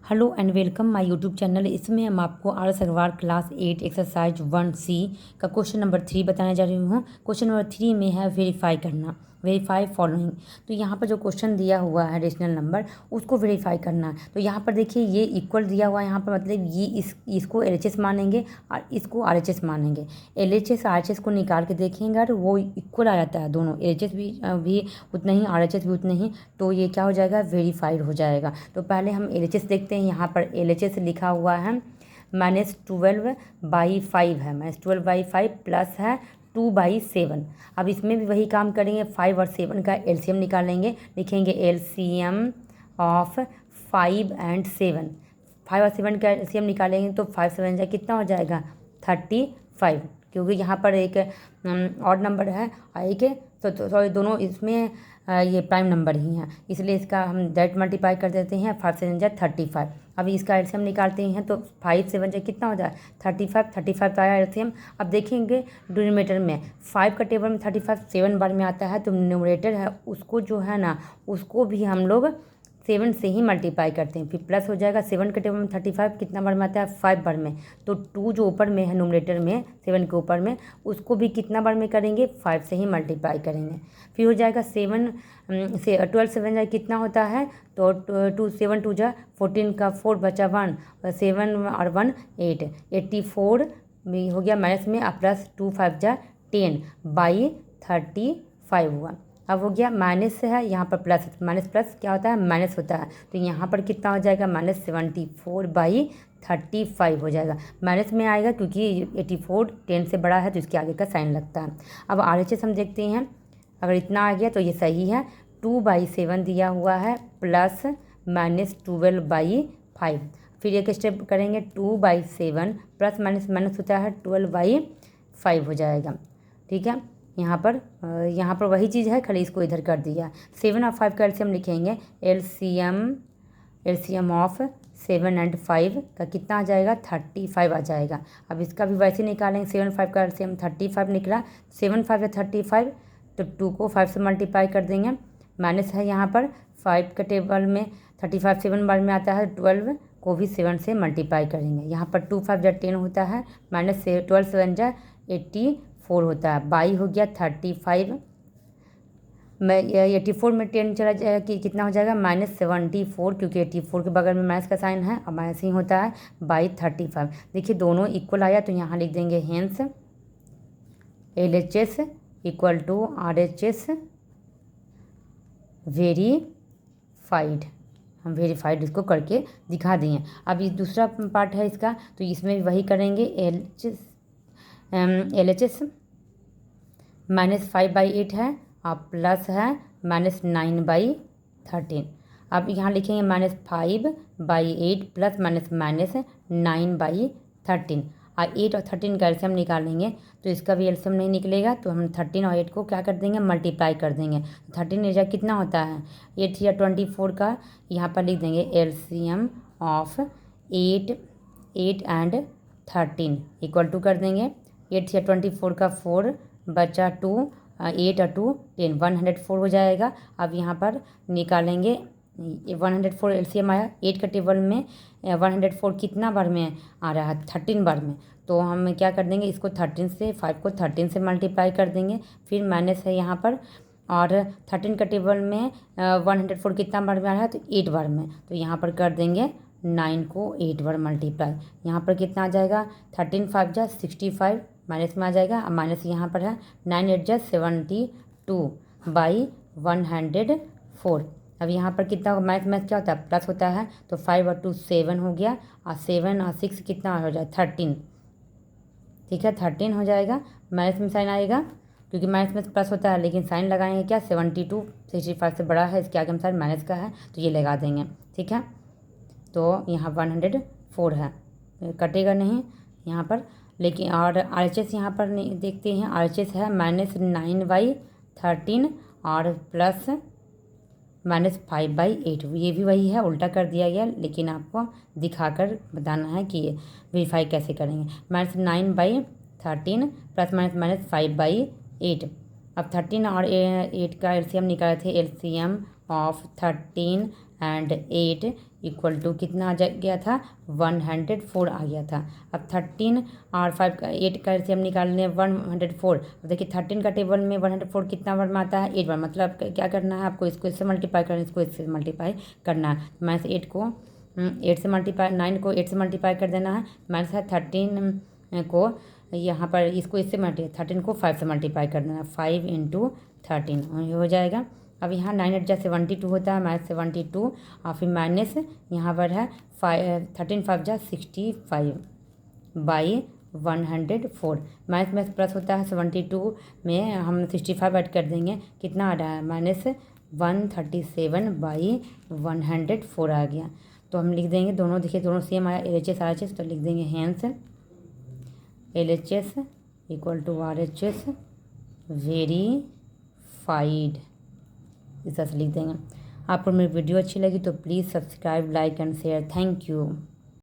Hello and welcome my YouTube channel. इसमें हम आपको RS. Agarwal class 8 exercise 1C का क्वेश्चन नंबर 3 बताने जा रही हूँ। क्वेश्चन नंबर 3 में है वेरीफाई करना, वेरीफाई फॉलोइंग। तो यहाँ पर जो क्वेश्चन दिया हुआ है रेशनल नंबर, उसको वेरीफाई करना है। तो यहाँ पर देखिए ये इक्वल दिया हुआ है, यहाँ पर मतलब ये इसको LHS मानेंगे और इसको RHS मानेंगे। LHS RHS को निकाल के देखेंगे और वो इक्वल आ जाता है, दोनों LHS भी उतना ही, RHS भी उतना ही, तो ये क्या हो जाएगा, वेरीफाइड हो जाएगा। तो पहले हम LHS देखते हैं। यहाँ पर LHS लिखा हुआ है -12/5 है, -12/5 प्लस है 2/7। अब इसमें भी वही काम करेंगे, 5 और 7 का LCM निकालेंगे। लिखेंगे LCM ऑफ 5 एंड 7। 5 और 7 का LCM निकालेंगे तो 5 7 जा कितना हो जाएगा, 35। क्योंकि यहाँ पर एक ऑड नंबर है और एक तो सॉरी दोनों इसमें ये प्राइम नंबर ही हैं, इसलिए इसका हम डायरेक्ट मल्टीप्लाई कर देते हैं। 5 7 जा 35। अभी इसका एलसीएम निकालते हैं तो 5 7 जा कितना हो जाए, 35। 35 तो आया एलसीएम। अब देखेंगे डिनोमिनेटर में 5 का टेबल में 35 7 बार में आता है, तो न्यूमरेटर है उसको जो है ना, उसको भी हम लोग 7 से ही मल्टीप्लाई करते हैं। फिर प्लस हो जाएगा, 7 के टेबल में 35 कितना बार में आता है, 5 बार में। तो 2 जो ऊपर में है न्यूमरेटर में, 7 के ऊपर में, उसको भी कितना बार में करेंगे, 5 से ही मल्टीप्लाई करेंगे। फिर हो जाएगा 7 से 12 7 जा कितना होता है, तो 2 7 2 जा 14 का 4 बचा 1, 7 और 1 8, 84 भी हो गया माइनस में, प्लस 2 5 जा 10/35 हुआ। अब हो गया माइनस है, यहाँ पर प्लस, माइनस प्लस क्या होता है, माइनस होता है। तो यहाँ पर कितना हो जाएगा, -74/35 हो जाएगा। माइनस में आएगा क्योंकि 84 10 से बड़ा है, तो इसके आगे का साइन लगता है। अब RHS हम देखते हैं, अगर इतना आ गया तो ये सही है। 2/7 दिया हुआ है प्लस -12/5। फिर एक स्टेप करेंगे, 2/7 प्लस माइनस माइनस होता है 12/5 हो जाएगा। ठीक है, यहाँ पर वही चीज़ है, खाली इसको इधर कर दिया। 7 और 5 का एलसीएम लिखेंगे। एलसीएम ऑफ 7 एंड 5 का कितना आ जाएगा, 35 आ जाएगा। अब इसका भी वैसे निकालेंगे। 7 5 का एलसीएम 35 निकला। 7 5 या 35, तो 2 को 5 से मल्टीप्लाई कर देंगे। माइनस है यहाँ पर 5 के टेबल में 35 7 बार में आता है, 12 को भी 7 से मल्टीप्लाई करेंगे। यहाँ पर 2 5 जा 10 होता है, माइनस 12 7 जा 84 होता है, 22 हो गया 35 में 84 में 10 चला जाएगा कि कितना हो जाएगा, -74, क्योंकि 84 के बगल में माइनस का साइन है और माइनस ही होता है, 35। देखिए दोनों इक्वल आया, तो यहाँ लिख देंगे hence LHS equal to RHS verified. हम वेरीफाइड इसको करके दिखा दिए। अब ये दूसरा पार्ट है इसका, तो इसमें भी वही करेंगे। LHS -5/8 है और प्लस है -9/13। अब यहाँ लिखेंगे -5/8 प्लस -9/13 और 8 और 13 का एलसीएम निकालेंगे, तो इसका भी एलसीएम नहीं निकलेगा, तो हम 13 और 8 को क्या कर देंगे, मल्टीप्लाई कर देंगे। 13 एजा कितना होता है, 8 या 24 का, यहाँ पर लिख देंगे LCM of 8 and 13 equal to कर देंगे। 8 या 24 का 4 बचा 2, 8 और 2 10, 104 हो जाएगा। अब यहाँ पर निकालेंगे 104 एलसीएम आया। 8 के टेबल में 104 कितना बार में आ रहा है, 13 बार में। तो हम क्या कर देंगे, इसको 13 से 5 को 13 से मल्टीप्लाई कर देंगे। फिर माइनस है यहाँ पर, और 13 का टेबल में 104 कितना बार में आ रहा है, तो 8 बार में। तो यहाँ पर कर देंगे 9 को 8 बार मल्टीप्लाई। यहाँ पर कितना आ जाएगा, 13 5 जा 65 माइनस में आ जाएगा। अब माइनस यहाँ पर है 9 8 जा 72/104। अब यहाँ पर कितना होगा, मैथ क्या होता है, प्लस होता है, तो 5 और 2 7 हो गया, और 7 और 6 कितना हो जाए, 13। ठीक है, 13 हो जाएगा। माइनस में साइन आएगा क्योंकि माइनस में प्लस होता है, लेकिन साइन लगाएंगे क्या, 72 65 से बड़ा है, इसके आगे अनुसार माइनस का है, तो ये लगा देंगे। ठीक है, तो यहाँ 104 है, कटेगा नहीं यहाँ पर। लेकिन और RHS यहाँ पर नहीं देखते हैं, RHS है -9/13 और प्लस -5/8। ये भी वही है, उल्टा कर दिया गया, लेकिन आपको दिखाकर बताना है कि ये वेरीफाई कैसे करेंगे। -9/13 प्लस -5/8। अब 13 और 8 का एलसीएम निकाले थे। LCM of 13 and 8 equal to कितना गया था 104 आ गया था। अब 13 और 5 का 8 का एलसीएम निकालने 104। अब देखिए 13 का टेबल में 104 कितना बार में आता है 8 बार। मतलब क्या करना है आपको, इसको इससे मल्टीप्लाई करना है, इसको इससे मल्टीप्लाई करना है। माइनस 8 को 8 से मल्टीप्लाई 9 को 8 से मल्टीप्लाई कर देना है। माइनस है 13 को यहाँ पर इसको इससे मल्टीप्लाई 13 को 5 से मल्टीप्लाई कर देना, 5 इंटू 13 हो जाएगा। अब यहाँ 9 8 जा 72 होता है, माइनस 72 और फिर माइनस यहाँ पर है 13 5 जा 65 बाई 104। माइनस में प्लस होता है 72 में हम 65 ऐड कर देंगे, कितना आ रहा है माइनस 137 बाई 104 आ गया। तो हम लिख देंगे दोनों, देखिए दोनों सेम आया, LHS RHS, तो लिख देंगे hence LHS equal to RHS verified, इस तरह से लिख देंगे। आपको मेरी वीडियो अच्छी लगी तो please subscribe, like and share. Thank you.